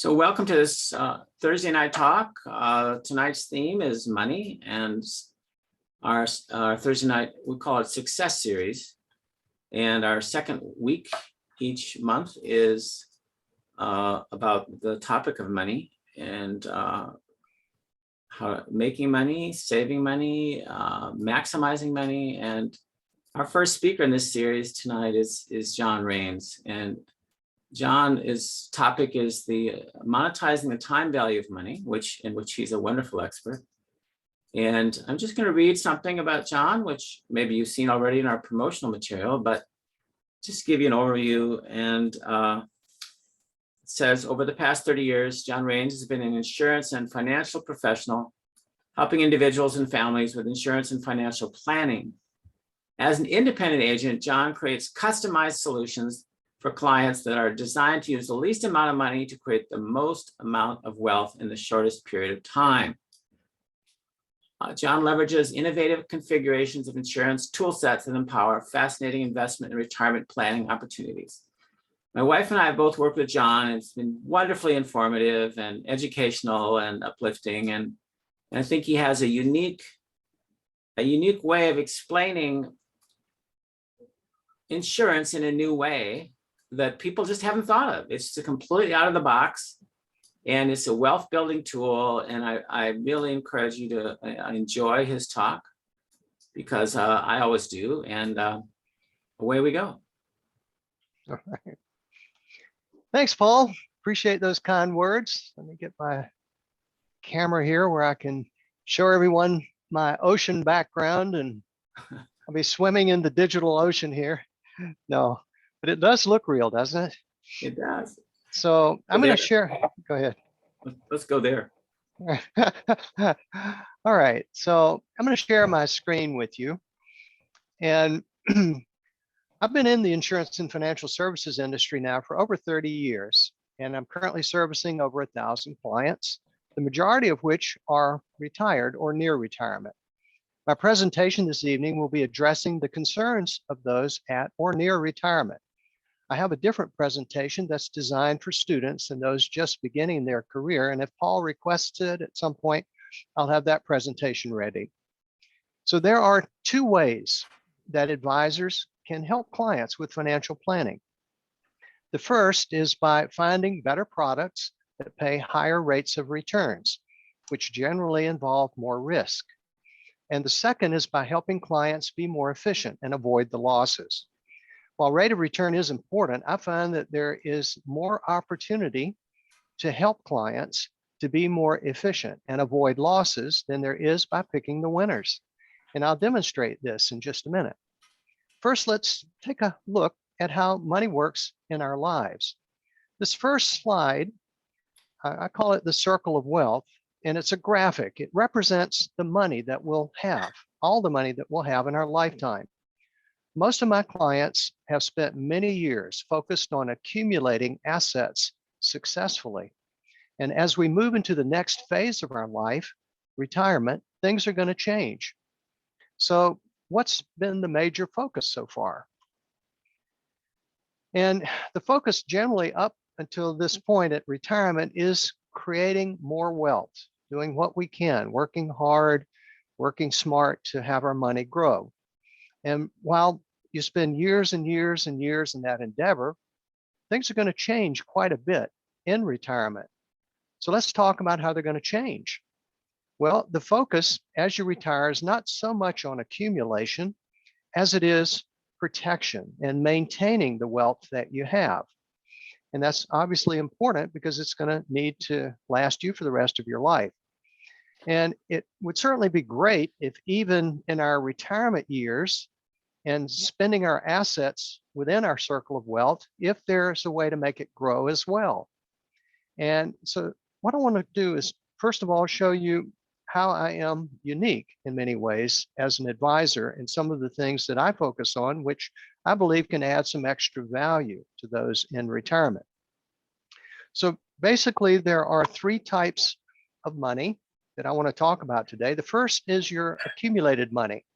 So welcome to this Thursday night talk. Tonight's theme is money, and our Thursday night, we call it Success Series. And our second week each month is about the topic of money and how making money, saving money, maximizing money. And our first speaker in this series tonight is John Raines. And John's topic is the monetizing the time value of money, in which he's a wonderful expert. And I'm just going to read something about John, which maybe you've seen already in our promotional material, but just give you an overview. And it says, over the past 30 years, John Raines has been an insurance and financial professional, helping individuals and families with insurance and financial planning. As an independent agent, John creates customized solutions for clients that are designed to use the least amount of money to create the most amount of wealth in the shortest period of time. John leverages innovative configurations of insurance tool sets that empower fascinating investment and retirement planning opportunities. My wife and I have both worked with John. It's been wonderfully informative and educational and uplifting. And I think he has a unique way of explaining insurance in a new way that people just haven't thought of. It's completely out of the box, and it's a wealth building tool. And I really encourage you to enjoy his talk, because I always do. And away we go. All right. Thanks, Paul. Appreciate those kind words. Let me get my camera here where I can show everyone my ocean background, and I'll be swimming in the digital ocean here. No. But it does look real, doesn't it? It does. So I'm going to share. Go ahead. Let's go there. All right. So I'm going to share my screen with you. And I've been in the insurance and financial services industry now for over 30 years. And I'm currently servicing over 1,000 clients, the majority of which are retired or near retirement. My presentation this evening will be addressing the concerns of those at or near retirement. I have a different presentation that's designed for students and those just beginning their career. And if Paul requests it at some point, I'll have that presentation ready. So there are two ways that advisors can help clients with financial planning. The first is by finding better products that pay higher rates of returns, which generally involve more risk. And the second is by helping clients be more efficient and avoid the losses. While rate of return is important, I find that there is more opportunity to help clients to be more efficient and avoid losses than there is by picking the winners. And I'll demonstrate this in just a minute. First, let's take a look at how money works in our lives. This first slide, I call it the circle of wealth, and it's a graphic. It represents the money that we'll have, all the money that we'll have in our lifetime. Most of my clients have spent many years focused on accumulating assets successfully. And as we move into the next phase of our life, retirement, things are going to change. So what's been the major focus so far? And the focus generally up until this point at retirement is creating more wealth, doing what we can, working hard, working smart to have our money grow. And while you spend years and years and years in that endeavor, things are going to change quite a bit in retirement. So let's talk about how they're going to change. Well, the focus as you retire is not so much on accumulation as it is protection and maintaining the wealth that you have. And that's obviously important because it's going to need to last you for the rest of your life. And it would certainly be great if even in our retirement years and spending our assets within our circle of wealth, if there's a way to make it grow as well. And so what I want to do is, first of all, show you how I am unique in many ways as an advisor and some of the things that I focus on, which I believe can add some extra value to those in retirement. So basically, there are three types of money that I want to talk about today. The first is your accumulated money.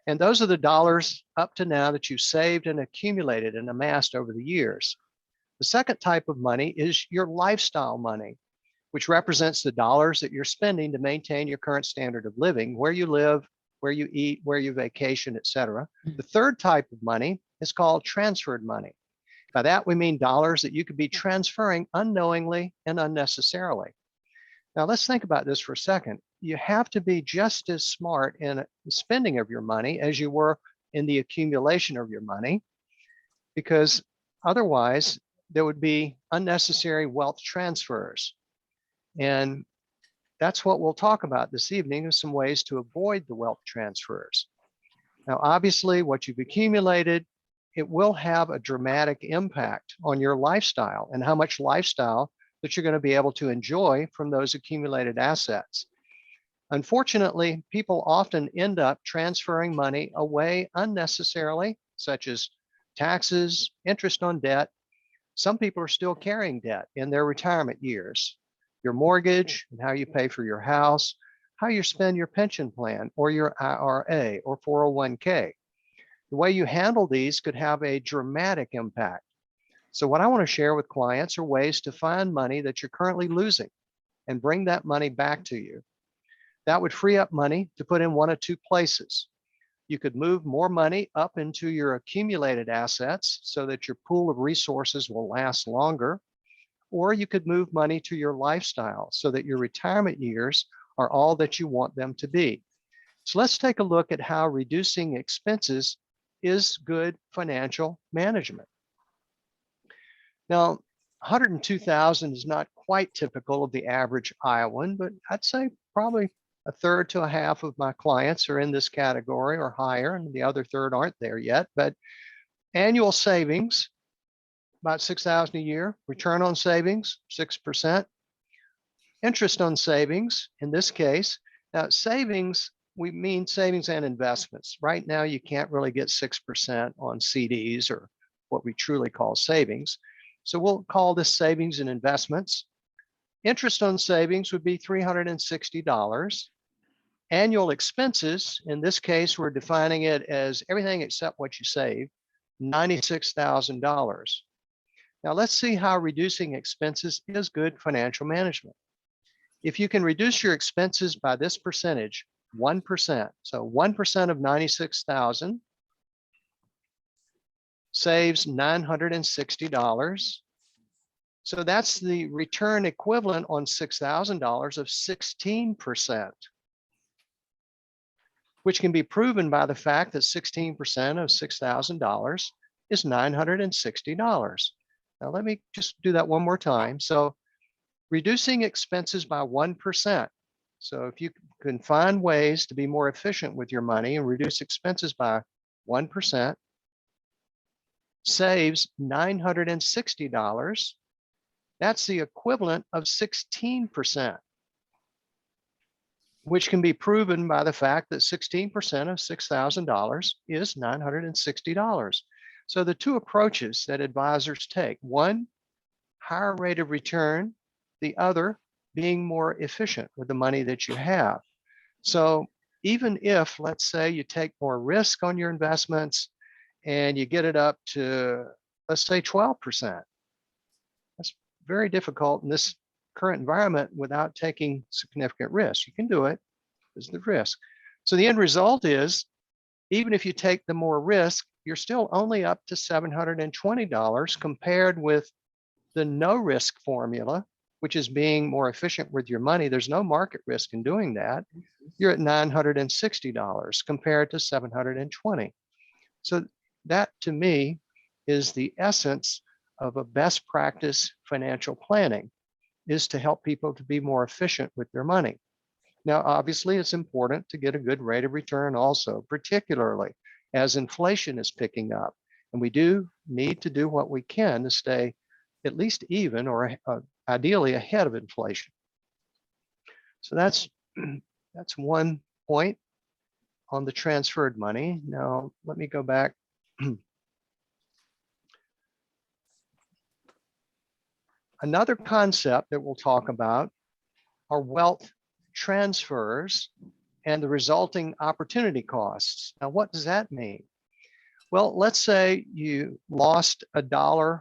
And those are the dollars up to now that you saved and accumulated and amassed over the years. The second type of money is your lifestyle money, which represents the dollars that you're spending to maintain your current standard of living, where you live, where you eat, where you vacation, etc. The third type of money is called transferred money. By that, we mean dollars that you could be transferring unknowingly and unnecessarily. Now, let's think about this for a second. You have to be just as smart in the spending of your money as you were in the accumulation of your money, because otherwise there would be unnecessary wealth transfers. And that's what we'll talk about this evening, is some ways to avoid the wealth transfers. Now, obviously, what you've accumulated, it will have a dramatic impact on your lifestyle and how much lifestyle that you're going to be able to enjoy from those accumulated assets. Unfortunately, people often end up transferring money away unnecessarily, such as taxes, interest on debt. Some people are still carrying debt in their retirement years. Your mortgage and how you pay for your house, how you spend your pension plan or your IRA or 401k. The way you handle these could have a dramatic impact. So what I want to share with clients are ways to find money that you're currently losing and bring that money back to you. That would free up money to put in one of two places. You could move more money up into your accumulated assets so that your pool of resources will last longer, or you could move money to your lifestyle so that your retirement years are all that you want them to be. So let's take a look at how reducing expenses is good financial management. Now, 102,000 is not quite typical of the average Iowan, but I'd say probably a third to a half of my clients are in this category or higher, and the other third aren't there yet. But annual savings, about 6,000 a year. Return on savings, 6%. Interest on savings, in this case. Now, savings, we mean savings and investments. Right now, you can't really get 6% on CDs or what we truly call savings. So we'll call this savings and investments. Interest on savings would be $360. Annual expenses, in this case, we're defining it as everything except what you save, $96,000. Now let's see how reducing expenses is good financial management. If you can reduce your expenses by this percentage, 1%, so 1% of 96,000 saves $960. So that's the return equivalent on $6,000 of 16%, which can be proven by the fact that 16% of $6,000 is $960. Now let me just do that one more time. So reducing expenses by 1%. So if you can find ways to be more efficient with your money and reduce expenses by 1%, saves $960. That's the equivalent of 16%, which can be proven by the fact that 16% of $6,000 is $960. So the two approaches that advisors take, one, higher rate of return, the other being more efficient with the money that you have. So even if, let's say, you take more risk on your investments and you get it up to, let's say, 12%, that's very difficult in this current environment without taking significant risk. You can do it, there's the risk. So the end result is, even if you take the more risk, you're still only up to $720 compared with the no risk formula, which is being more efficient with your money. There's no market risk in doing that. You're at $960 compared to $720. So that, to me, is the essence of a best practice financial planning, is to help people to be more efficient with their money. Now, obviously, it's important to get a good rate of return also, particularly as inflation is picking up. And we do need to do what we can to stay at least even or ideally ahead of inflation. So that's one point on the transferred money. Now, let me go back. Another concept that we'll talk about are wealth transfers and the resulting opportunity costs. Now, what does that mean? Well, let's say you lost $1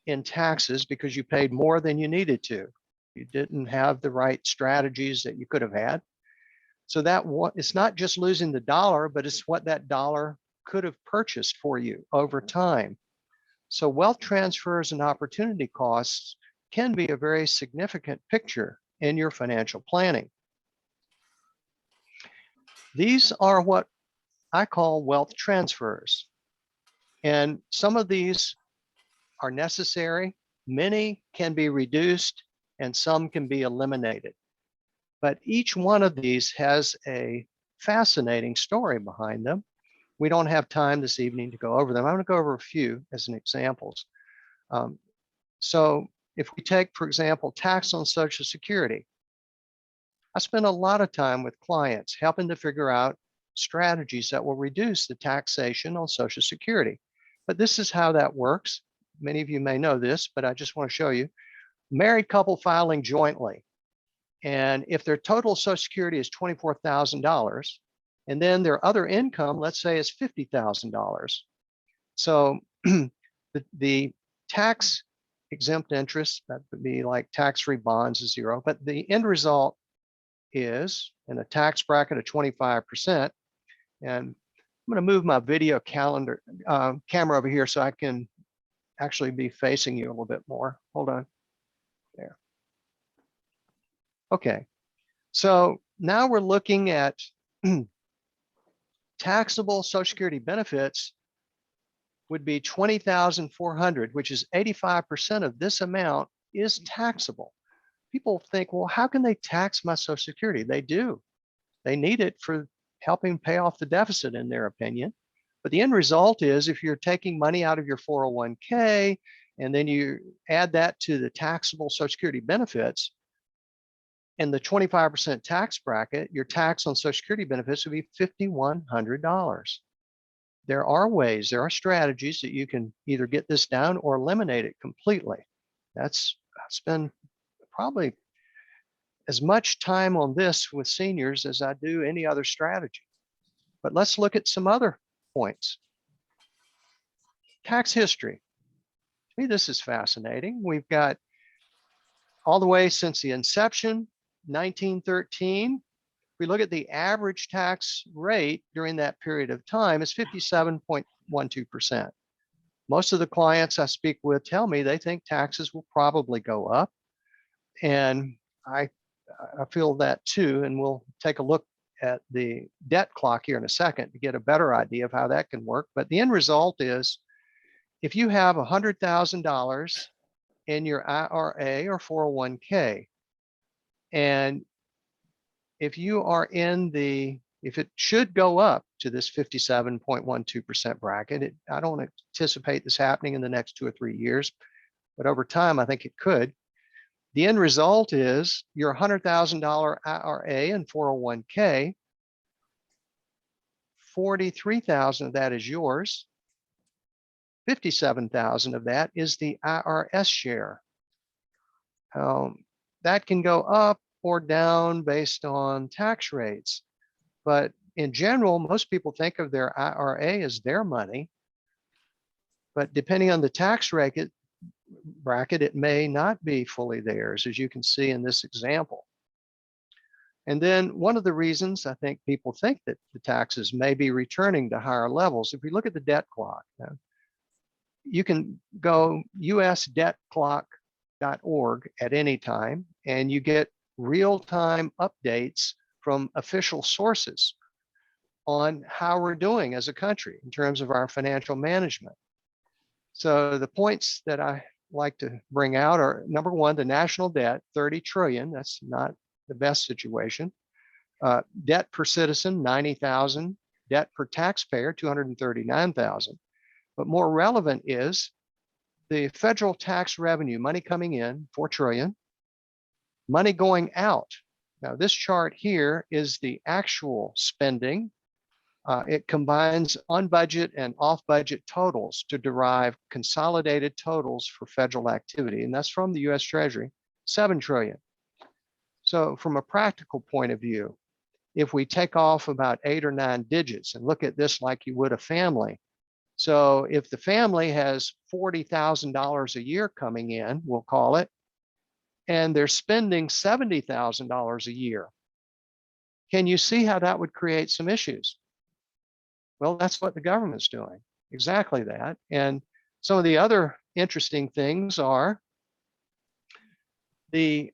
in taxes because you paid more than you needed to. You didn't have the right strategies that you could have had. So it's not just losing the dollar, but it's what that dollar could have purchased for you over time. So wealth transfers and opportunity costs can be a very significant picture in your financial planning. These are what I call wealth transfers. And some of these are necessary. Many can be reduced and some can be eliminated. But each one of these has a fascinating story behind them. We don't have time this evening to go over them. I'm going to go over a few as an examples. So if we take, for example, tax on Social Security, I spend a lot of time with clients helping to figure out strategies that will reduce the taxation on Social Security. But this is how that works. Many of you may know this, but I just want to show you. Married couple filing jointly. And if their total Social Security is $24,000, and then their other income, let's say, is $50,000. So the tax exempt interest, that would be like tax-free bonds, is zero. But the end result is in a tax bracket of 25%. And I'm going to move my video camera over here so I can actually be facing you a little bit more. Hold on. There. Okay. So now we're looking at taxable Social Security benefits would be $20,400, which is 85% of this amount is taxable. People think, well, how can they tax my Social Security? They do. They need it for helping pay off the deficit, in their opinion. But the end result is if you're taking money out of your 401k and then you add that to the taxable Social Security benefits, in the 25% tax bracket, your tax on Social Security benefits would be $5,100. There are ways, there are strategies that you can either get this down or eliminate it completely. I spend probably as much time on this with seniors as I do any other strategy. But let's look at some other points. Tax history. To me, this is fascinating. We've got all the way since the inception, 1913. We look at the average tax rate during that period of time is 57.12%. Most of the clients I speak with tell me they think taxes will probably go up. And I feel that too. And we'll take a look at the debt clock here in a second to get a better idea of how that can work. But the end result is if you have $100,000 in your IRA or 401k, and if you are if it should go up to this 57.12% bracket, I don't anticipate this happening in the next 2 or 3 years, but over time, I think it could. The end result is your $100,000 IRA and 401k, 43,000 of that is yours. 57,000 of that is the IRS share. That can go up or down based on tax rates. But in general, most people think of their IRA as their money. But depending on the tax bracket, it may not be fully theirs, as you can see in this example. And then one of the reasons I think people think that the taxes may be returning to higher levels, if we look at the debt clock, you can go usdebtclock.org at any time, and you get real-time updates from official sources on how we're doing as a country in terms of our financial management. So the points that I like to bring out are, number one, the national debt, 30 trillion. That's not the best situation. Debt per citizen, 90,000. Debt per taxpayer, 239,000. But more relevant is the federal tax revenue, money coming in, 4 trillion, money going out. Now, this chart here is the actual spending. It combines on-budget and off-budget totals to derive consolidated totals for federal activity, and that's from the US Treasury, 7 trillion. So from a practical point of view, if we take off about 8 or 9 digits and look at this like you would a family, So if the family has $40,000 a year coming in, we'll call it, and they're spending $70,000 a year, can you see how that would create some issues? Well, that's what the government's doing, exactly that. And some of the other interesting things are the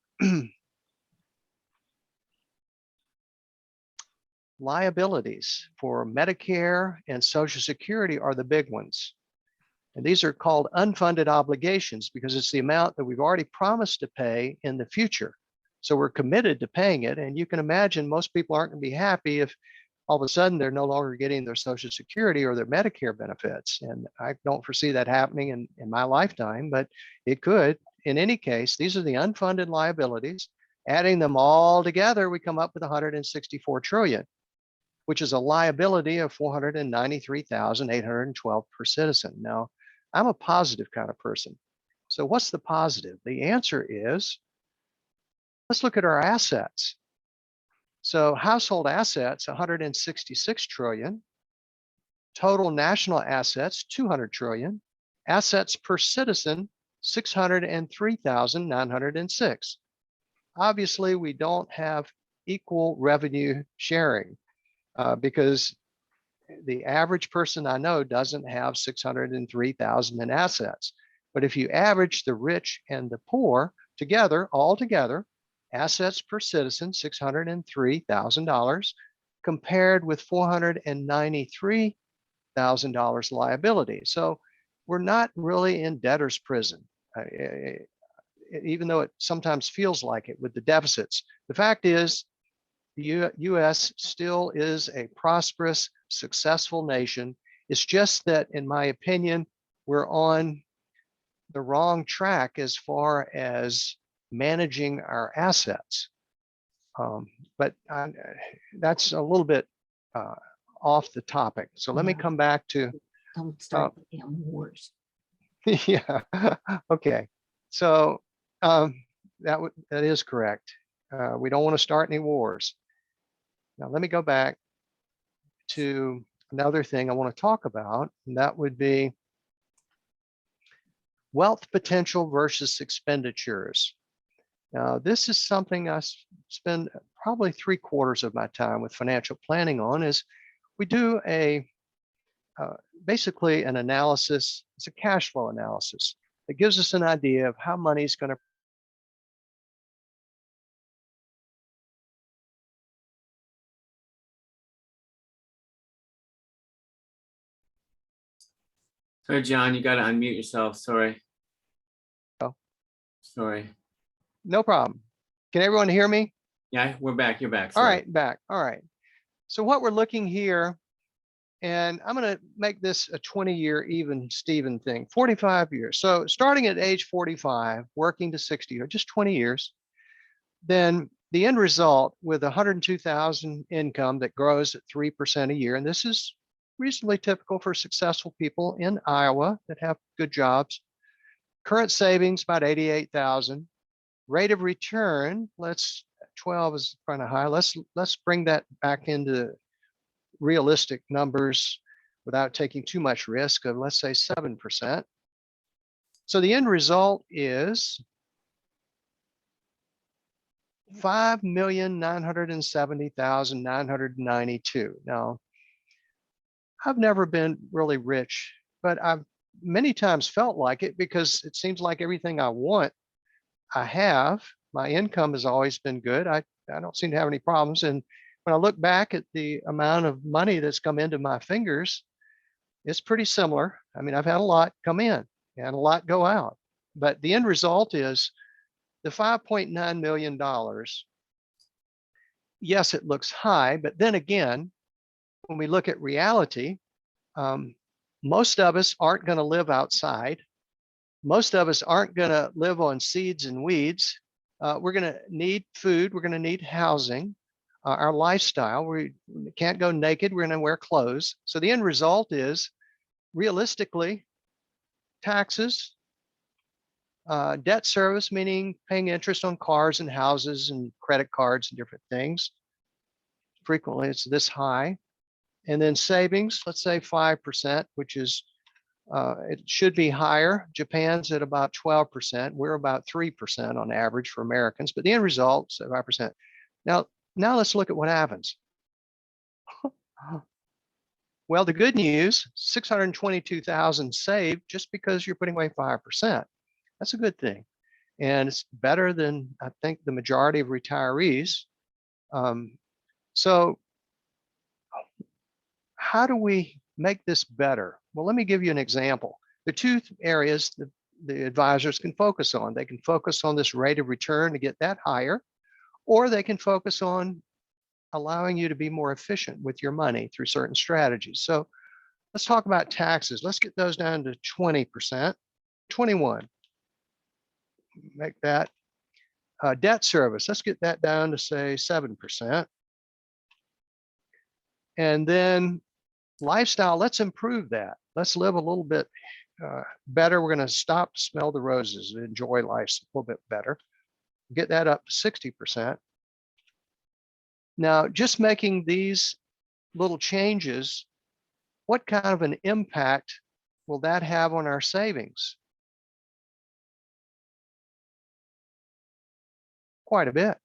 liabilities for Medicare and Social Security are the big ones. And these are called unfunded obligations because it's the amount that we've already promised to pay in the future. So we're committed to paying it. And you can imagine most people aren't going to be happy if all of a sudden they're no longer getting their Social Security or their Medicare benefits. And I don't foresee that happening in my lifetime, but it could. In any case, these are the unfunded liabilities. Adding them all together, we come up with 164 trillion, which is a liability of 493,812 per citizen. Now, I'm a positive kind of person. So what's the positive? The answer is, let's look at our assets. So household assets, 166 trillion, total national assets, 200 trillion, assets per citizen, 603,906. Obviously, we don't have equal revenue sharing because the average person I know doesn't have 603,000 in assets. But if you average the rich and the poor together, all together, assets per citizen, $603,000 compared with $493,000 liability. So we're not really in debtor's prison, even though it sometimes feels like it with the deficits. The fact is, the US still is a prosperous, successful nation. It's just that, in my opinion, we're on the wrong track as far as managing our assets. But that's a little bit off the topic. So let me come back to. Don't start the damn wars. Yeah. Okay. So that is correct. We don't want to start any wars. Now let me go back to another thing I want to talk about, and that would be wealth potential versus expenditures. Now, this is something I spend probably 3/4 of my time with financial planning on. Is we do basically an analysis. It's a cash flow analysis that gives us an idea of how money is going to. Sorry, John, you got to unmute yourself. Sorry. Oh. Sorry. No problem. Can everyone hear me? Yeah, we're back. You're back. All Sorry. right, back. All right. So what we're looking here, and I'm going to make this a 20-year even Steven thing, 45 years. So starting at age 45, working to 60, or just 20 years, then the end result with 102,000 income that grows at 3% a year, and this is reasonably typical for successful people in Iowa that have good jobs. Current savings, about 88,000. Rate of return, 12 is kind of high. Let's bring that back into realistic numbers without taking too much risk of, let's say, 7%. So the end result is 5,970,992. Now, I've never been really rich, but I've many times felt like it because it seems like everything I want, I have. My income has always been good. I don't seem to have any problems. And when I look back at the amount of money that's come into my fingers, it's pretty similar. I mean, I've had a lot come in and a lot go out. But the end result is the $5.9 million. Yes, it looks high, but then again, when we look at reality, most of us aren't going to live outside. Most of us aren't going to live on seeds and weeds. We're going to need food. We're going to need housing, our lifestyle. We can't go naked. We're going to wear clothes. So the end result is, realistically, taxes, debt service, meaning paying interest on cars and houses and credit cards and different things. Frequently, it's this high. And then savings, let's say 5%, which is It should be higher. Japan's at about 12%. We're about 3% on average for Americans, but the end result is 5%. Now let's look at what happens. Well, the good news, 622,000 saved just because you're putting away 5%. That's a good thing. And it's better than, I think, the majority of retirees. So how do we make this better? Well, let me give you an example. The two areas that the advisors can focus on. They can focus on this rate of return to get that higher, or they can focus on allowing you to be more efficient with your money through certain strategies. So let's talk about taxes. Let's get those down to 20%, 21. Make that debt service. Let's get that down to say 7%. And then lifestyle, let's improve that. Let's live a little bit better. We're going to stop to smell the roses and enjoy life a little bit better. Get that up to 60%. Now, just making these little changes, what kind of an impact will that have on our savings? Quite a bit.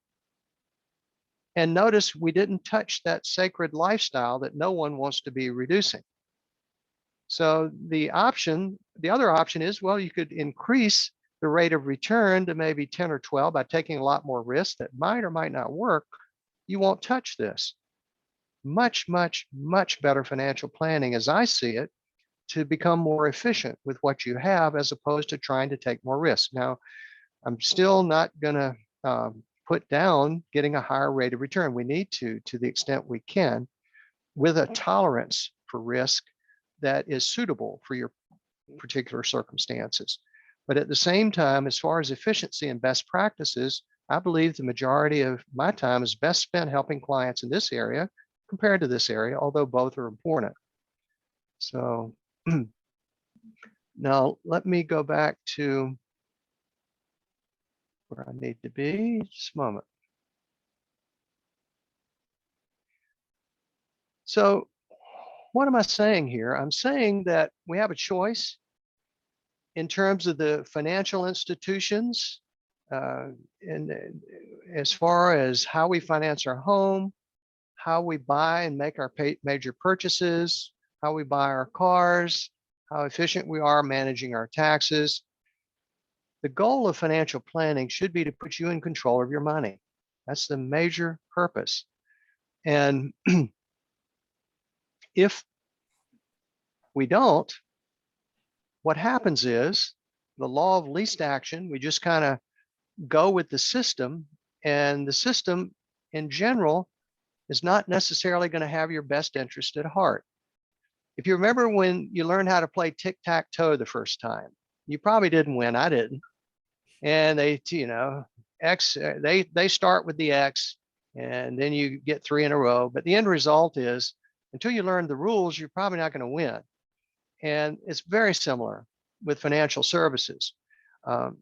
And notice we didn't touch that sacred lifestyle that no one wants to be reducing. So the other option is, well, you could increase the rate of return to maybe 10 or 12 by taking a lot more risk that might or might not work. You won't touch this. Much, much, much better financial planning, as I see it, to become more efficient with what you have as opposed to trying to take more risk. Now, I'm still not going to put down getting a higher rate of return. We need to the extent we can, with a tolerance for risk that is suitable for your particular circumstances. But at the same time, as far as efficiency and best practices, I believe the majority of my time is best spent helping clients in this area compared to this area, although both are important. So now let me go back to where I need to be. Just a moment. So what am I saying here? I'm saying that we have a choice in terms of the financial institutions, and as far as how we finance our home, how we buy and make our major purchases, how we buy our cars, how efficient we are managing our taxes. The goal of financial planning should be to put you in control of your money. That's the major purpose. And if we don't, what happens is the law of least action, we just kind of go with the system, and the system in general is not necessarily going to have your best interest at heart. If you remember when you learned how to play tic-tac-toe the first time, you probably didn't win, I didn't. And they, X, they start with the X, and then you get 3 in a row. But the end result is, until you learn the rules, you're probably not going to win. And it's very similar with financial services.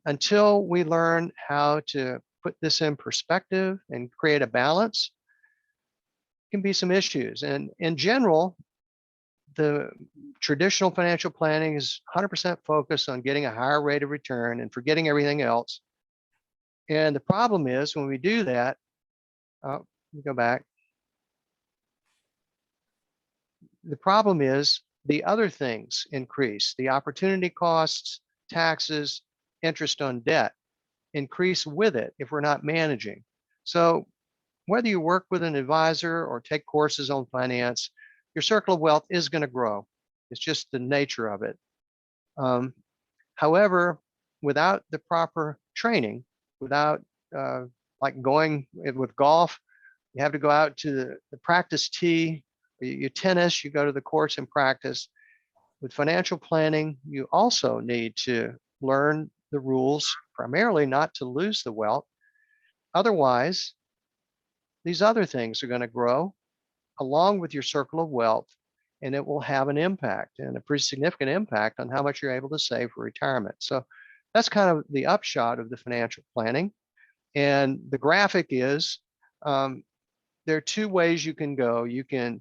Until we learn how to put this in perspective and create a balance, can be some issues. And in general, the traditional financial planning is 100% focused on getting a higher rate of return and forgetting everything else. And the problem is when we do that, let me go back. The problem is the other things increase. The opportunity costs, taxes, interest on debt increase with it if we're not managing. So whether you work with an advisor or take courses on finance, your circle of wealth is going to grow. It's just the nature of it. However, without the proper training, without like going with golf, you have to go out to the practice tee. You tennis, you go to the course and practice. With financial planning, you also need to learn the rules, primarily not to lose the wealth. Otherwise, these other things are going to grow along with your circle of wealth, and it will have an impact, and a pretty significant impact, on how much you're able to save for retirement. So that's kind of the upshot of the financial planning. And the graphic is, there are 2 ways you can go. You can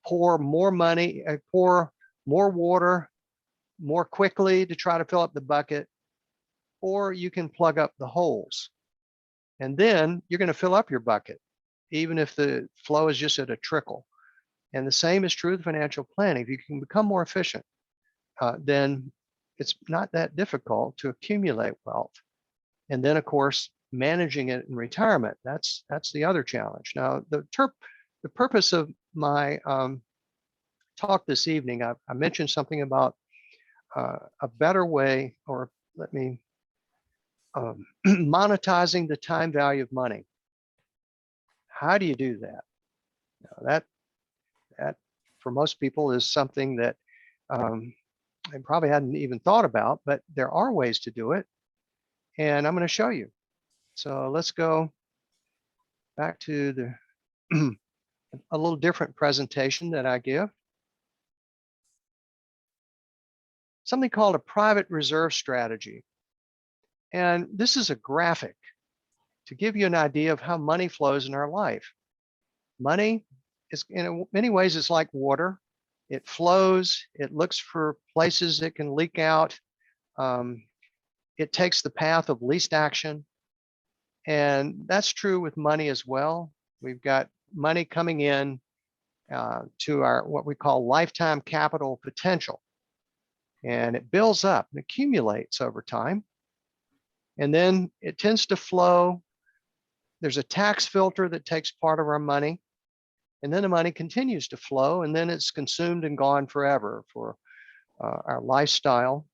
pour more money, pour more water more quickly to try to fill up the bucket, or you can plug up the holes. And then you're going to fill up your bucket, even if the flow is just at a trickle. And the same is true with financial planning. If you can become more efficient, then it's not that difficult to accumulate wealth. And then, of course, managing it in retirement, that's the other challenge. Now, the purpose of my talk this evening, I mentioned something about a better way, or let me, monetizing the time value of money. How do you do that? Now, that for most people is something that they probably hadn't even thought about, but there are ways to do it. And I'm going to show you. So let's go back to the a little different presentation that I give. Something called a private reserve strategy. And this is a graphic to give you an idea of how money flows in our life. Money is, in many ways, it's like water. It flows, it looks for places it can leak out. It takes the path of least action. And that's true with money as well. We've got money coming in to our what we call lifetime capital potential. And it builds up and accumulates over time. And then it tends to flow. There's a tax filter that takes part of our money. And then the money continues to flow, and then it's consumed and gone forever for our lifestyle.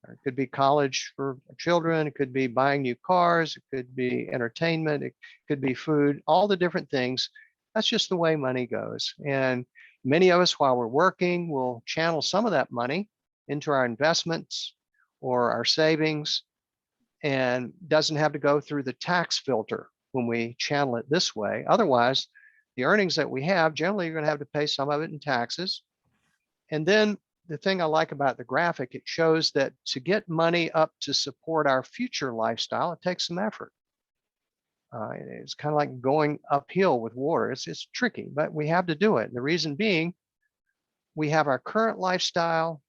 It could be college for children. It could be buying new cars. It could be entertainment. It could be food, all the different things. That's just the way money goes. And many of us, while we're working, will channel some of that money into our investments or our savings, and doesn't have to go through the tax filter when we channel it this way. Otherwise, the earnings that we have, generally, you're going to have to pay some of it in taxes. And then the thing I like about the graphic, it shows that to get money up to support our future lifestyle, it takes some effort. It's kind of like going uphill with water. It's tricky, but we have to do it. And the reason being, we have our current lifestyle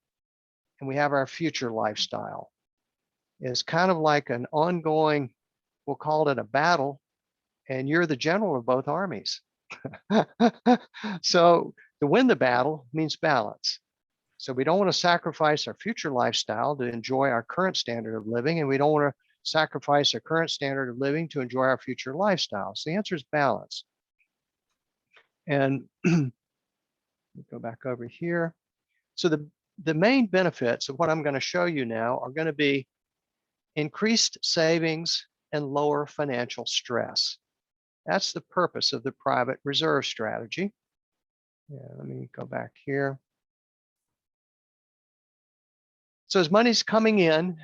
and we have our future lifestyle. It's kind of like an ongoing, we'll call it a battle, and you're the general of both armies. So to win the battle means balance. So we don't want to sacrifice our future lifestyle to enjoy our current standard of living, and we don't want to sacrifice our current standard of living to enjoy our future lifestyle. So the answer is balance. And go back over here. So the main benefits of what I'm going to show you now are going to be increased savings and lower financial stress. That's the purpose of the private reserve strategy. Yeah, let me go back here. So as money's coming in,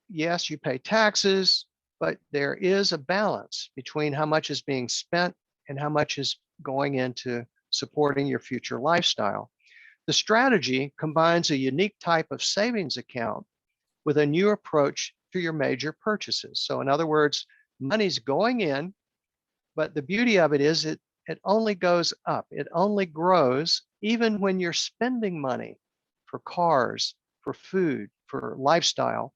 yes, you pay taxes, but there is a balance between how much is being spent and how much is going into supporting your future lifestyle. The strategy combines a unique type of savings account with a new approach to your major purchases. So in other words, money's going in, but the beauty of it is it only goes up. It only grows even when you're spending money for cars, for food, for lifestyle.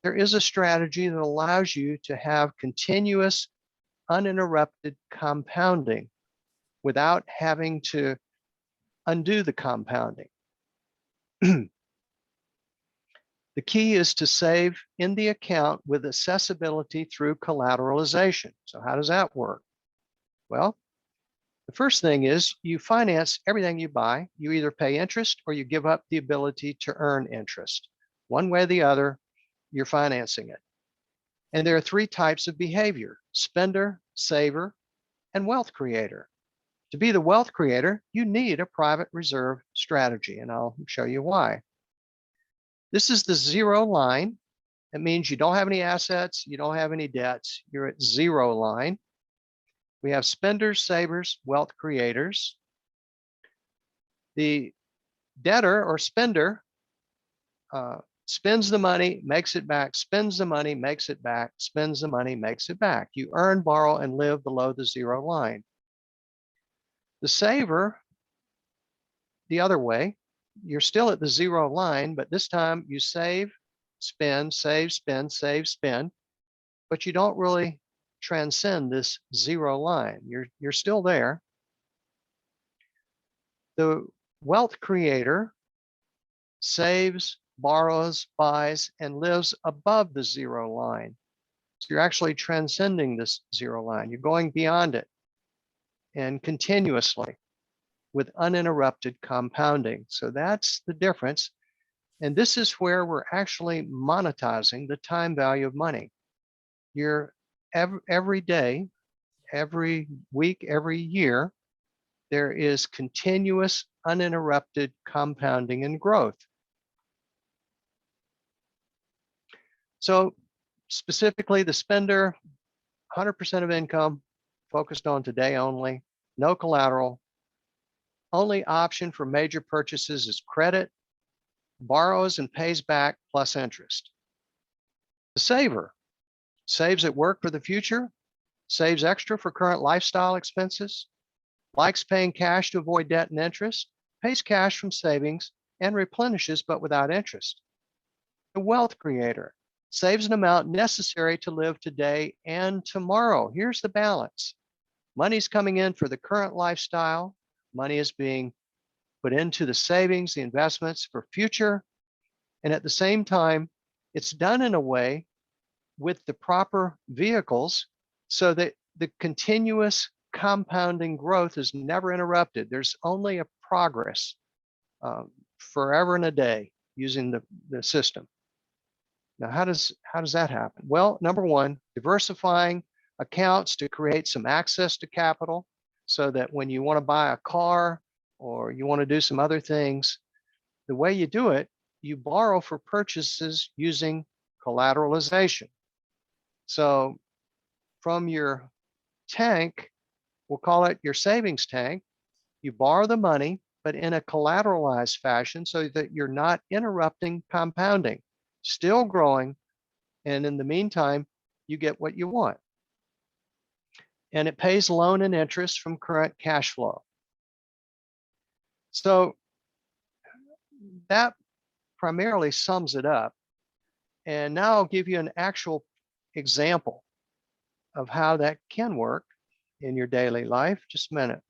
There is a strategy that allows you to have continuous, uninterrupted compounding without having to undo the compounding. The key is to save in the account with accessibility through collateralization. So how does that work? Well, the first thing is you finance everything you buy. You either pay interest or you give up the ability to earn interest. One way or the other, you're financing it. And there are three types of behavior: spender, saver, and wealth creator. To be the wealth creator, you need a private reserve strategy, and I'll show you why. This is the zero line. That means you don't have any assets, you don't have any debts, you're at zero line. We have spenders, savers, wealth creators. The debtor or spender spends the money, makes it back, spends the money, makes it back, spends the money, makes it back. You earn, borrow, and live below the zero line. The saver, the other way, you're still at the zero line, but this time you save, spend, save, spend, save, spend, but you don't really transcend this zero line. You're still there. The wealth creator saves, borrows, buys, and lives above the zero line. So you're actually transcending this zero line. You're going beyond it and continuously with uninterrupted compounding. So that's the difference. And this is where we're actually monetizing the time value of money. You're every day, every week, every year, there is continuous uninterrupted compounding and growth. So specifically the spender, 100% of income focused on today only, no collateral. Only option for major purchases is credit, borrows and pays back plus interest. The saver saves at work for the future, saves extra for current lifestyle expenses, likes paying cash to avoid debt and interest, pays cash from savings and replenishes but without interest. The wealth creator saves an amount necessary to live today and tomorrow. Here's the balance. Money's coming in for the current lifestyle. Money is being put into the savings, the investments for future. And at the same time, it's done in a way with the proper vehicles so that the continuous compounding growth is never interrupted. There's only a progress forever and a day using the system. Now, how does that happen? Well, number one, diversifying accounts to create some access to capital so that when you want to buy a car or you want to do some other things, the way you do it, you borrow for purchases using collateralization. So from your tank, we'll call it your savings tank, you borrow the money, but in a collateralized fashion so that you're not interrupting compounding, still growing. And in the meantime, you get what you want. And it pays loan and interest from current cash flow. So that primarily sums it up. And now I'll give you an actual example of how that can work in your daily life. Just a minute.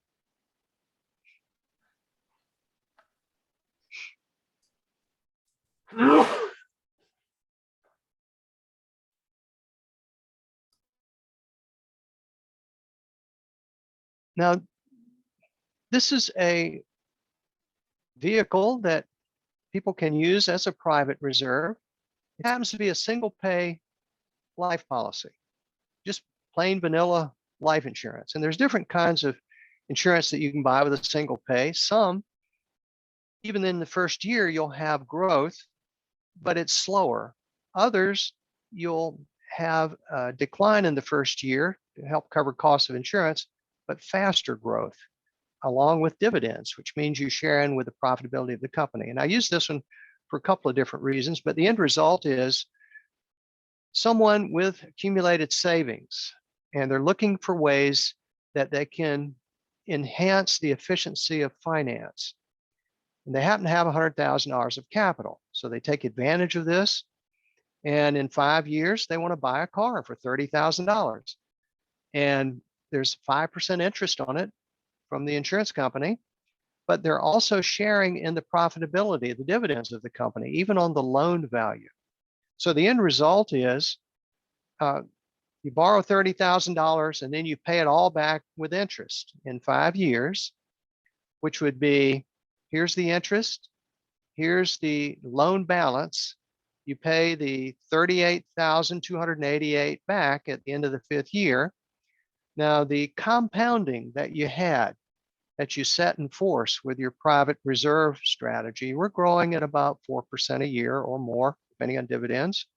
Now, this is a vehicle that people can use as a private reserve. It happens to be a single pay life policy, just plain vanilla life insurance. And there's different kinds of insurance that you can buy with a single pay. Some, even in the first year, you'll have growth, but it's slower. Others, you'll have a decline in the first year to help cover costs of insurance, but faster growth along with dividends, which means you share in with the profitability of the company. And I use this one for a couple of different reasons, but the end result is someone with accumulated savings, and they're looking for ways that they can enhance the efficiency of finance. And they happen to have $100,000 of capital. So they take advantage of this. And in 5 years, they want to buy a car for $30,000. And there's 5% interest on it from the insurance company, but they're also sharing in the profitability, the dividends of the company, even on the loan value. So the end result is you borrow $30,000 and then you pay it all back with interest in 5 years, which would be, here's the interest, here's the loan balance. You pay the $38,288 back at the end of the 5th year. Now, the compounding that you had, that you set in force with your private reserve strategy, we're growing at about 4% a year or more, depending on dividends.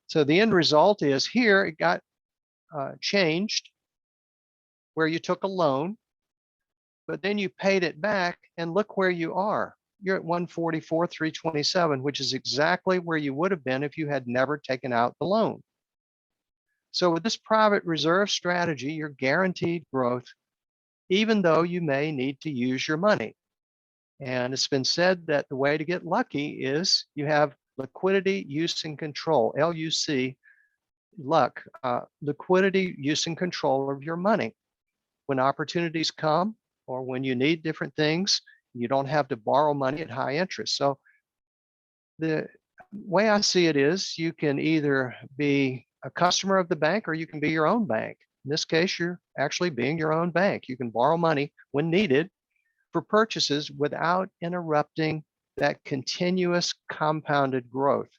So the end result is here, it got changed where you took a loan, but then you paid it back, and look where you are. You're at 144, 327, which is exactly where you would have been if you had never taken out the loan. So with this private reserve strategy, you're guaranteed growth, even though you may need to use your money. And it's been said that the way to get lucky is you have liquidity, use, and control, LUC, luck, liquidity, use, and control of your money. When opportunities come or when you need different things, you don't have to borrow money at high interest. So the way I see it is you can either be a customer of the bank or you can be your own bank. In this case, you're actually being your own bank. You can borrow money when needed for purchases without interrupting that continuous compounded growth.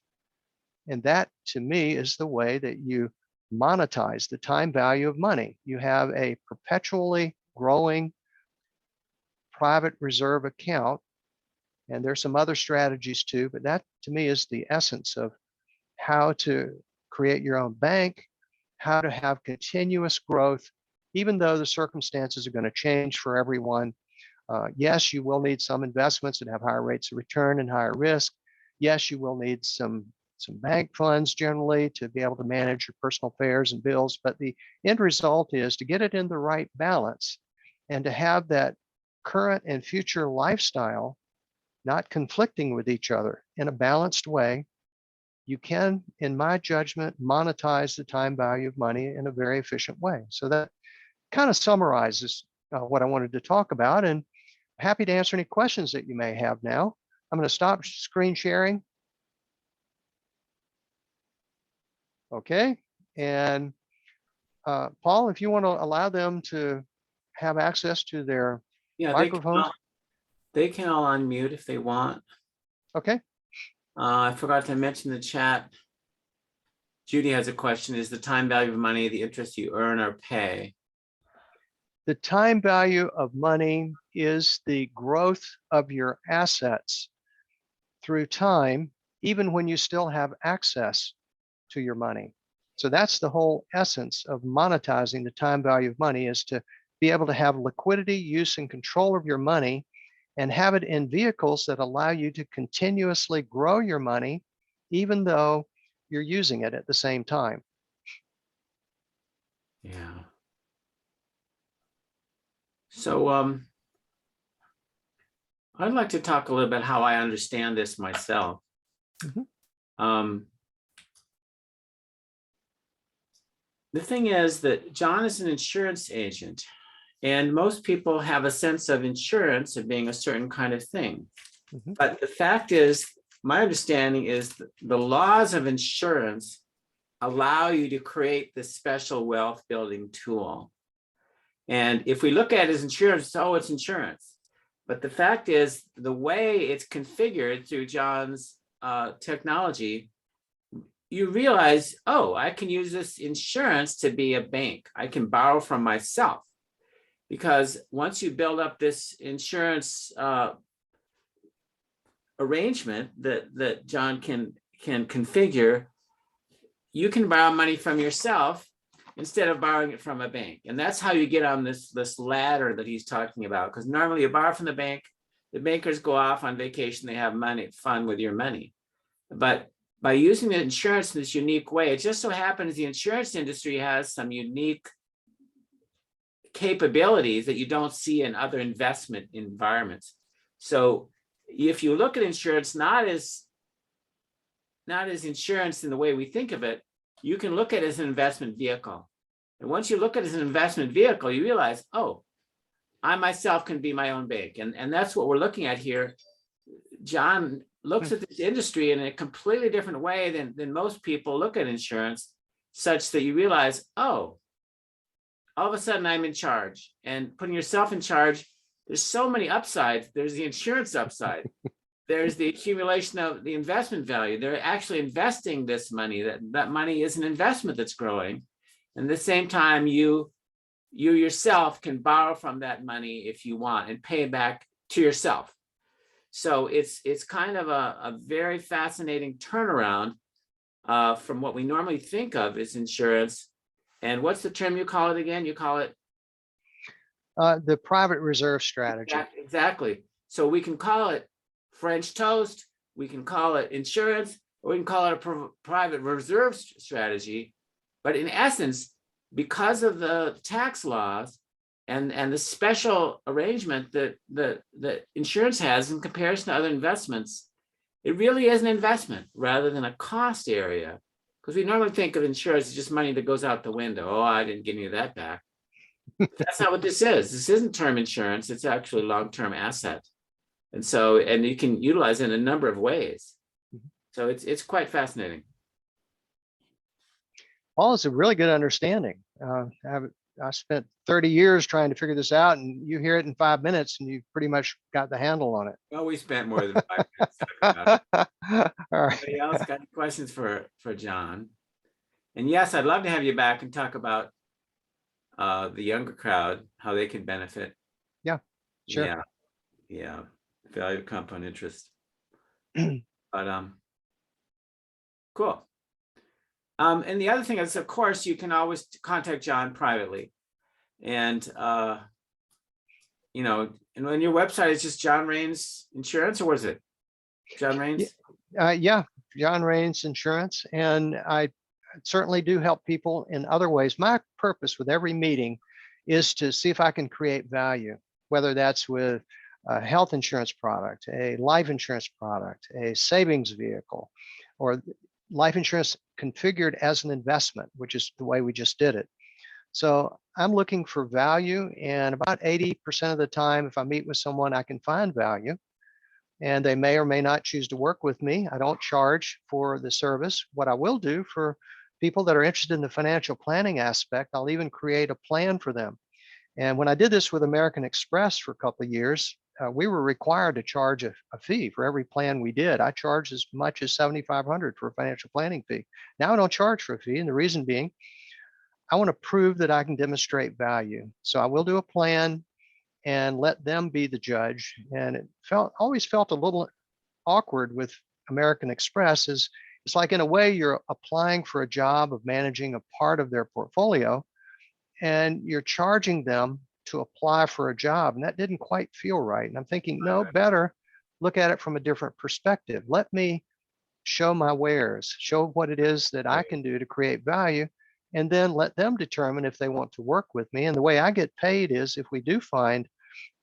And that, to me, is the way that you monetize the time value of money. You have a perpetually growing private reserve account. And there's some other strategies too, but that to me is the essence of how to create your own bank, how to have continuous growth, even though the circumstances are going to change for everyone. Yes, you will need some investments that have higher rates of return and higher risk. Yes, you will need some bank funds generally to be able to manage your personal affairs and bills, but the end result is to get it in the right balance and to have that current and future lifestyle not conflicting with each other in a balanced way. You can, in my judgment, monetize the time value of money in a very efficient way. So that kind of summarizes what I wanted to talk about, and happy to answer any questions that you may have now. I'm going to stop screen sharing. Okay, and Paul, if you want to allow them to have access to their Yeah, microphones. they can all unmute if they want. Okay. I forgot to mention the chat. Judy has a question. Is the time value of money the interest you earn or pay? The time value of money is the growth of your assets through time, even when you still have access to your money. So that's the whole essence of monetizing the time value of money, is to be able to have liquidity, use, and control of your money and have it in vehicles that allow you to continuously grow your money, even though you're using it at the same time. Yeah. So I'd like to talk a little bit how I understand this myself. The thing is that John is an insurance agent, and most people have a sense of insurance of being a certain kind of thing. But the fact is, my understanding is that the laws of insurance allow you to create this special wealth building tool. And if we look at it as insurance, oh, it's insurance. But the fact is, the way it's configured through John's technology, you realize, oh, I can use this insurance to be a bank. I can borrow from myself. Because once you build up this insurance arrangement that John can configure, you can borrow money from yourself instead of borrowing it from a bank. And that's how you get on this ladder that he's talking about. Because normally you borrow from the bank, the bankers go off on vacation, they have fun with your money. But by using the insurance in this unique way, it just so happens the insurance industry has some unique capabilities that you don't see in other investment environments. So if you look at insurance not as insurance in the way we think of it, you can look at it as an investment vehicle. And once you look at it as an investment vehicle, you realize, oh, I myself can be my own bank. And that's what we're looking at here. John looks at this industry in a completely different way than most people look at insurance, such that you realize, oh, all of a sudden I'm in charge. And putting yourself in charge, there's so many upsides. There's the insurance upside. There's the accumulation of the investment value. They're actually investing this money. That money is an investment that's growing. And at the same time, you yourself can borrow from that money if you want and pay it back to yourself. So it's kind of a very fascinating turnaround from what we normally think of as insurance. And what's the term you call it again? You call it? The private reserve strategy. Exactly. So we can call it French toast, we can call it insurance, or we can call it a private reserve strategy. But in essence, because of the tax laws, and the special arrangement that insurance has in comparison to other investments, it really is an investment rather than a cost area. Because we normally think of insurance as just money that goes out the window. Oh, I didn't get any of that back. That's not what this is. This isn't term insurance. It's actually a long-term asset. And so, and you can utilize it in a number of ways. So it's quite fascinating. Well, it's a really good understanding. I spent 30 years trying to figure this out, and you hear it in 5 minutes, and you've pretty much got the handle on it. Well, we spent more than 5 minutes talking about it. All right. Anybody else got any questions for John? And yes, I'd love to have you back and talk about the younger crowd, how they can benefit. Yeah, sure. Yeah. Value of compound interest. But cool. And the other thing is, of course, you can always contact John privately. And you know, and on your website, it's just John Rains Insurance, or was it John Rains? Yeah, John Rains Insurance. And I certainly do help people in other ways. My purpose with every meeting is to see if I can create value, whether that's with a health insurance product, a life insurance product, a savings vehicle, or life insurance configured as an investment, which is the way we just did it. So I'm looking for value, and about 80% of the time, if I meet with someone, I can find value, and they may or may not choose to work with me. I don't charge for the service. What I will do for people that are interested in the financial planning aspect, I'll even create a plan for them. And when I did this with American Express for a couple of years, we were required to charge a fee for every plan we did. I charged as much as $7,500 for a financial planning fee. Now I don't charge for a fee, and the reason being, I want to prove that I can demonstrate value. So I will do a plan and let them be the judge. And it always felt a little awkward with American Express. It's like, in a way, you're applying for a job of managing a part of their portfolio, and you're charging them to apply for a job. And that didn't quite feel right. And I'm thinking, no, better look at it from a different perspective. Let me show my wares, show what it is that I can do to create value, and then let them determine if they want to work with me. And the way I get paid is if we do find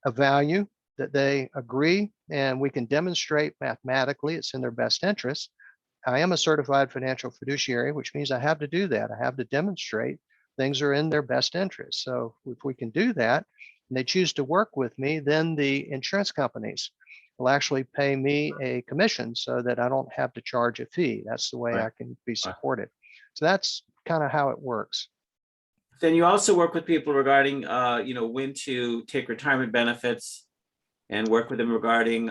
a value that they agree and we can demonstrate mathematically it's in their best interest. I am a certified financial fiduciary, which means I have to do that. I have to demonstrate things are in their best interest. So if we can do that and they choose to work with me, then the insurance companies will actually pay me a commission so that I don't have to charge a fee. That's the way I can be supported. So that's kind of how it works. Then you also work with people regarding, you know, when to take retirement benefits, and work with them regarding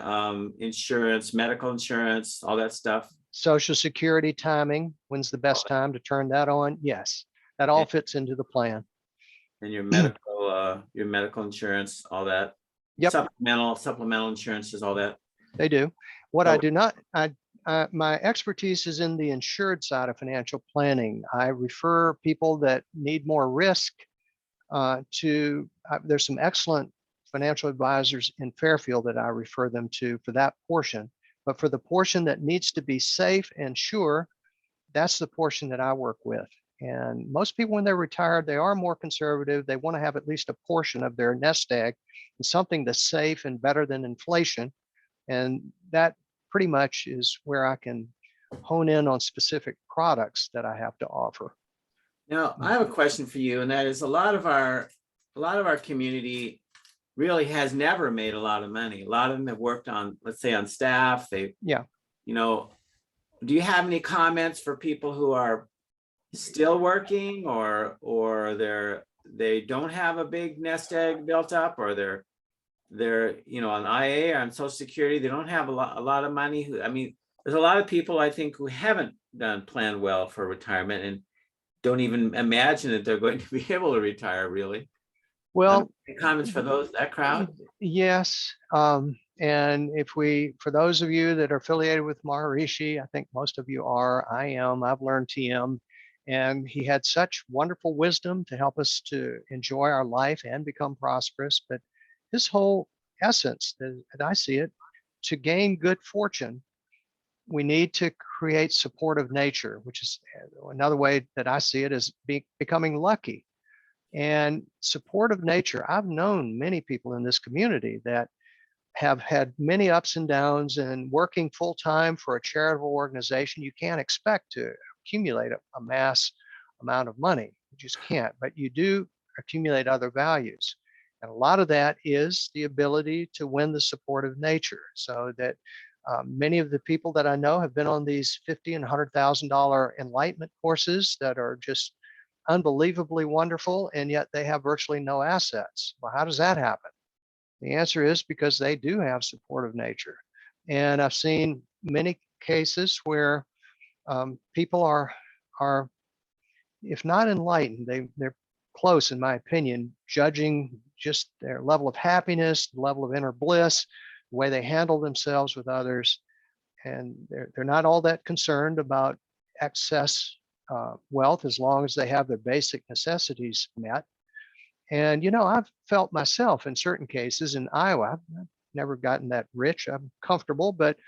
insurance, medical insurance, all that stuff. Social Security timing, when's the best time to turn that on? Yes, that all fits into the plan. And your medical insurance, all that. Yep. Supplemental insurances, all that. They do. What So- I do not, my expertise is in the insured side of financial planning. I refer people that need more risk there's some excellent financial advisors in Fairfield that I refer them to for that portion. But for the portion that needs to be safe and sure, that's the portion that I work with. And most people, when they're retired, they are more conservative. They want to have at least a portion of their nest egg and something that's safe and better than inflation. And that pretty much is where I can hone in on specific products that I have to offer. Now, I have a question for you, and that is, a lot of our community really has never made a lot of money. A lot of them have worked on, let's say, on staff. You know, do you have any comments for people who are still working, or they don't have a big nest egg built up, or they're you know, on IA or on Social Security, they don't have a lot of money? I mean, there's a lot of people, I think, who haven't planned well for retirement and don't even imagine that they're going to be able to retire, really. Well, any comments for that crowd? Yes. And for those of you that are affiliated with Maharishi, I think most of you are, I am, I've learned TM, and he had such wonderful wisdom to help us to enjoy our life and become prosperous. But his whole essence, as I see it, to gain good fortune, we need to create supportive nature, which is another way that I see it, is becoming lucky. And supportive nature, I've known many people in this community that have had many ups and downs, and working full time for a charitable organization, you can't expect to accumulate a mass amount of money. You just can't, but you do accumulate other values. And a lot of that is the ability to win the support of nature. So that many of the people that I know have been on these $50,000 and $100,000 enlightenment courses that are just unbelievably wonderful, and yet they have virtually no assets. Well, how does that happen? The answer is because they do have support of nature. And I've seen many cases where people are, if not enlightened, they're close, in my opinion, judging just their level of happiness, level of inner bliss, the way they handle themselves with others. And they're not all that concerned about excess wealth as long as they have their basic necessities met. And, I've felt myself in certain cases in Iowa, I've never gotten that rich. I'm comfortable, but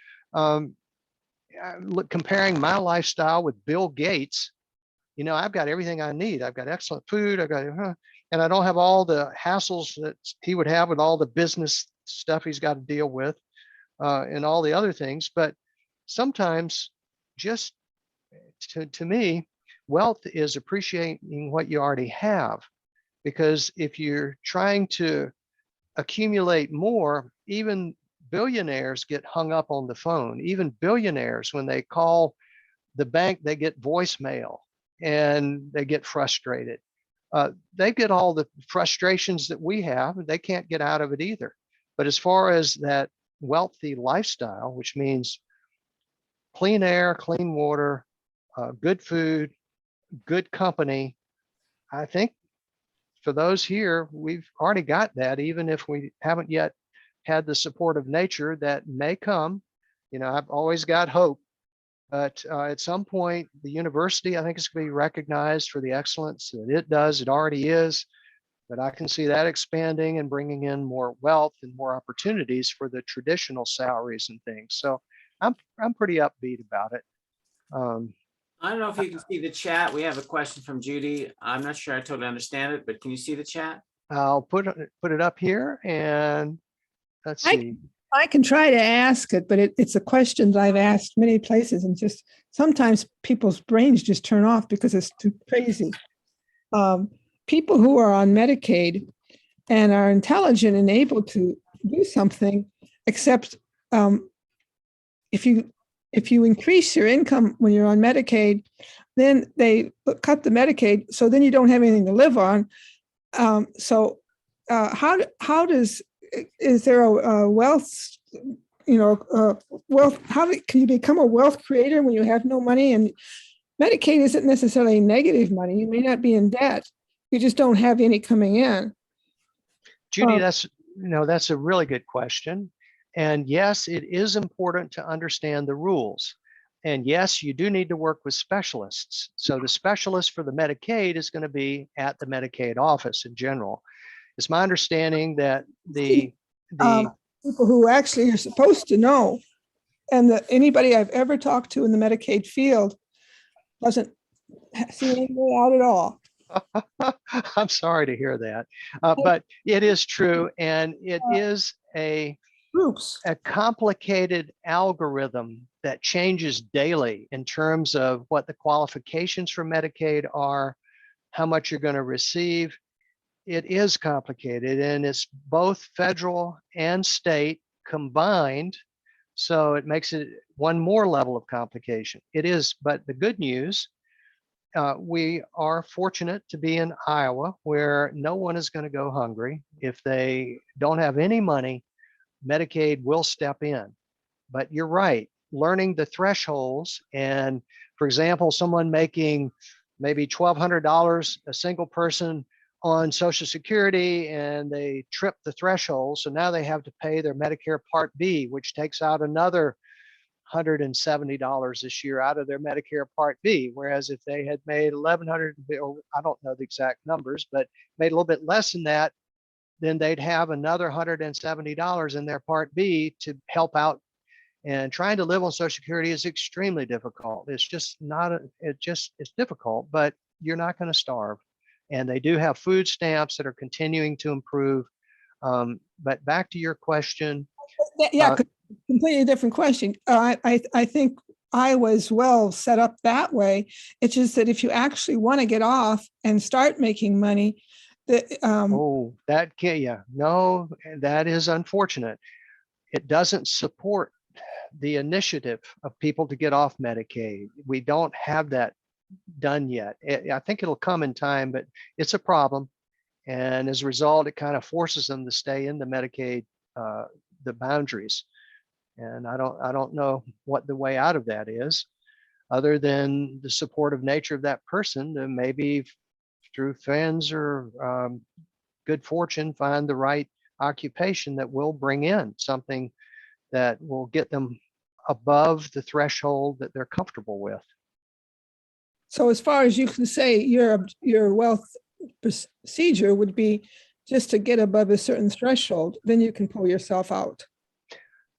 comparing my lifestyle with Bill Gates, I've got everything I need. I've got excellent food. And I don't have all the hassles that he would have with all the business stuff he's got to deal with and all the other things. But sometimes, just to me, wealth is appreciating what you already have. Because if you're trying to accumulate more, even billionaires get hung up on the phone. Even billionaires, when they call the bank, they get voicemail and they get frustrated. They get all the frustrations that we have, and they can't get out of it either. But as far as that wealthy lifestyle, which means clean air, clean water, good food, good company, I think for those here, we've already got that, even if we haven't yet had the support of nature that may come. I've always got hope, but at some point, the university, I think, is going to be recognized for the excellence that it does. It already is, but I can see that expanding and bringing in more wealth and more opportunities for the traditional salaries and things. So I'm pretty upbeat about it. I don't know if you can see the chat. We have a question from Judy. I'm not sure I totally understand it, but can you see the chat? I'll put it up here, and let's see. I can try to ask it, but it's a question that I've asked many places, and just sometimes people's brains just turn off because it's too crazy. People who are on Medicaid and are intelligent and able to do something, except if you increase your income when you're on Medicaid, then they cut the Medicaid, so then you don't have anything to live on. Is there a wealth, wealth? Can you become a wealth creator when you have no money? And Medicaid isn't necessarily negative money. You may not be in debt. You just don't have any coming in. Judy, that's a really good question. And yes, it is important to understand the rules. And yes, you do need to work with specialists. So the specialist for the Medicaid is going to be at the Medicaid office in general. It's my understanding that the people who actually are supposed to know, and that anybody I've ever talked to in the Medicaid field doesn't see any way out at all. I'm sorry to hear that, but it is true, and it is a complicated algorithm that changes daily in terms of what the qualifications for Medicaid are, how much you're going to receive. It is complicated, and it's both federal and state combined. So it makes it one more level of complication. It is, but the good news, we are fortunate to be in Iowa, where no one is going to go hungry. If they don't have any money, Medicaid will step in. But you're right, learning the thresholds. And for example, someone making maybe $1,200, a single person on Social Security, and they trip the threshold. So now they have to pay their Medicare Part B, which takes out another $170 this year out of their Medicare Part B. Whereas if they had made $1,100, or I don't know the exact numbers, but made a little bit less than that, then they'd have another $170 in their Part B to help out. And trying to live on Social Security is extremely difficult. It's just not, it's difficult, but you're not going to starve. And they do have food stamps that are continuing to improve. But back to your question. Yeah, completely different question. I think I was well set up that way. It's just that if you actually want to get off and start making money, Oh, that can, yeah, no, that is unfortunate. It doesn't support the initiative of people to get off Medicaid. We don't have that done yet. I think it'll come in time, but it's a problem. And as a result, it kind of forces them to stay in the Medicaid, the boundaries. And I don't know what the way out of that is, other than the supportive nature of that person to maybe through friends or good fortune find the right occupation that will bring in something that will get them above the threshold that they're comfortable with. so as far as you can say, your wealth procedure would be just to get above a certain threshold, then you can pull yourself out.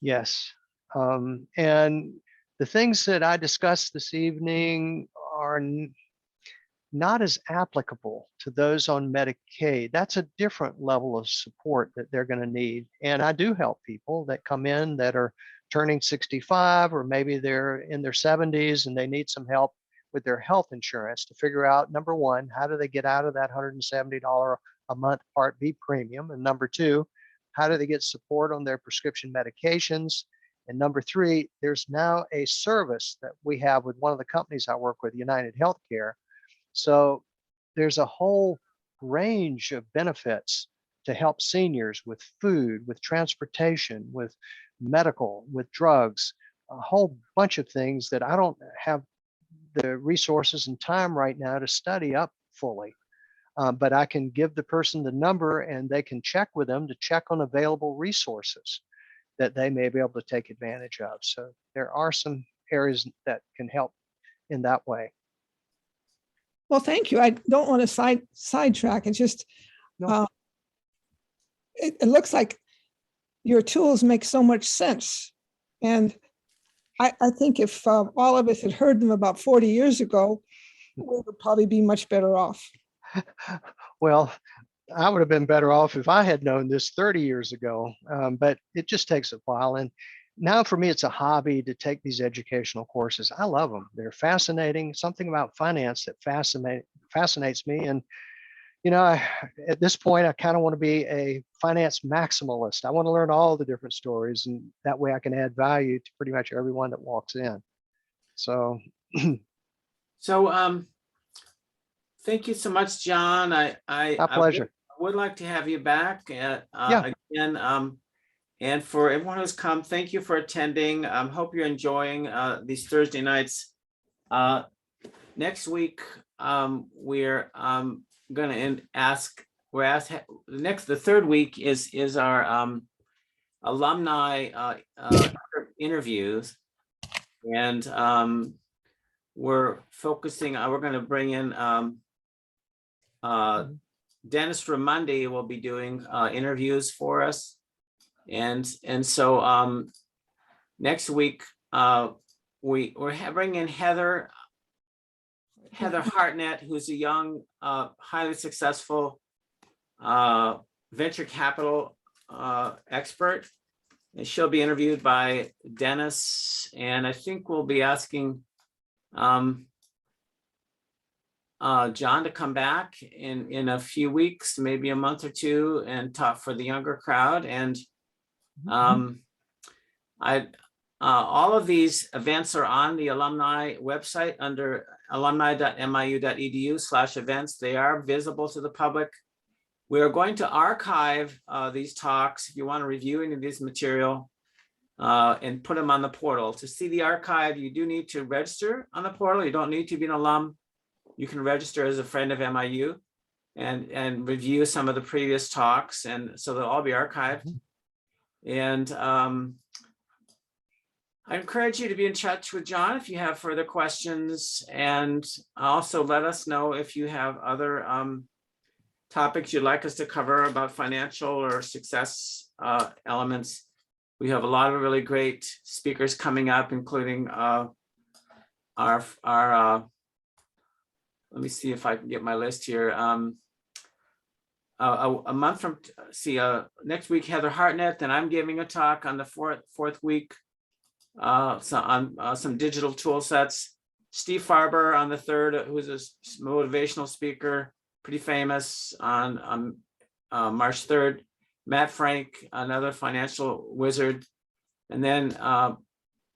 Yes. And the things that I discussed this evening are not as applicable to those on Medicaid. That's a different level of support that they're going to need. And I do help people that come in that are turning 65, or maybe they're in their 70s and they need some help with their health insurance to figure out, number one, how do they get out of that $170 a month Part B premium? And number two, how do they get support on their prescription medications? And number three, there's now a service that we have with one of the companies I work with, United Healthcare. So there's a whole range of benefits to help seniors with food, with transportation, with medical, with drugs, a whole bunch of things that I don't have the resources and time right now to study up fully. But I can give the person the number and they can check with them to check on available resources that they may be able to take advantage of. So there are some areas that can help in that way. Well, thank you. I don't want to sidetrack. It's just, No. It looks like your tools make so much sense. And I think if all of us had heard them about 40 years ago, we would probably be much better off. Well, I would have been better off if I had known this 30 years ago, but it just takes a while. And now for me, it's a hobby to take these educational courses. I love them. They're fascinating. Something about finance that fascinates me. And, you know, at this point, I kind of want to be a finance maximalist. I want to learn all the different stories, and that way I can add value to pretty much everyone that walks in. So, Thank you so much, John. my pleasure. I would like to have you back Yeah. again. And for everyone who's come, thank you for attending. Hope you're enjoying these Thursday nights. Next week, we're going to the third week is our alumni interviews, and we're focusing. We're going to bring in Dennis Ramundi will be doing interviews for us. And so next week we're bringing in Heather Hartnett, who's a young, highly successful venture capital expert, and she'll be interviewed by Dennis. And I think we'll be asking John to come back in a few weeks, maybe a month or two, and talk for the younger crowd. And all of these events are on the alumni website under alumni.miu.edu/events. They are visible to the public. We are going to archive these talks if you want to review any of this material and put them on the portal. To see the archive, you do need to register on the portal. You don't need to be an alum. You can register as a friend of MIU and review some of the previous talks, and so they'll all be archived. And I encourage you to be in touch with John if you have further questions, and also let us know if you have other topics you'd like us to cover about financial or success elements. We have a lot of really great speakers coming up, including our let me see if I can get my list here. A month from, next week, Heather Hartnett, and I'm giving a talk on the fourth week. So on some digital tool sets. Steve Farber on the 3rd, who's a motivational speaker, pretty famous, on March 3rd. Matt Frank, another financial wizard. And then out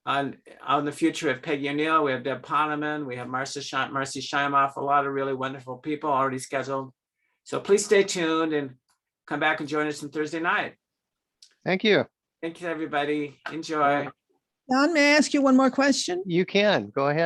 in the future, we have Peggy O'Neill, we have Deb Poneman, we have Marcy Scheimoff, a lot of really wonderful people already scheduled. So please stay tuned and come back and join us on Thursday night. Thank you. Thank you, everybody. Enjoy. Don, may I ask you one more question? You can go ahead.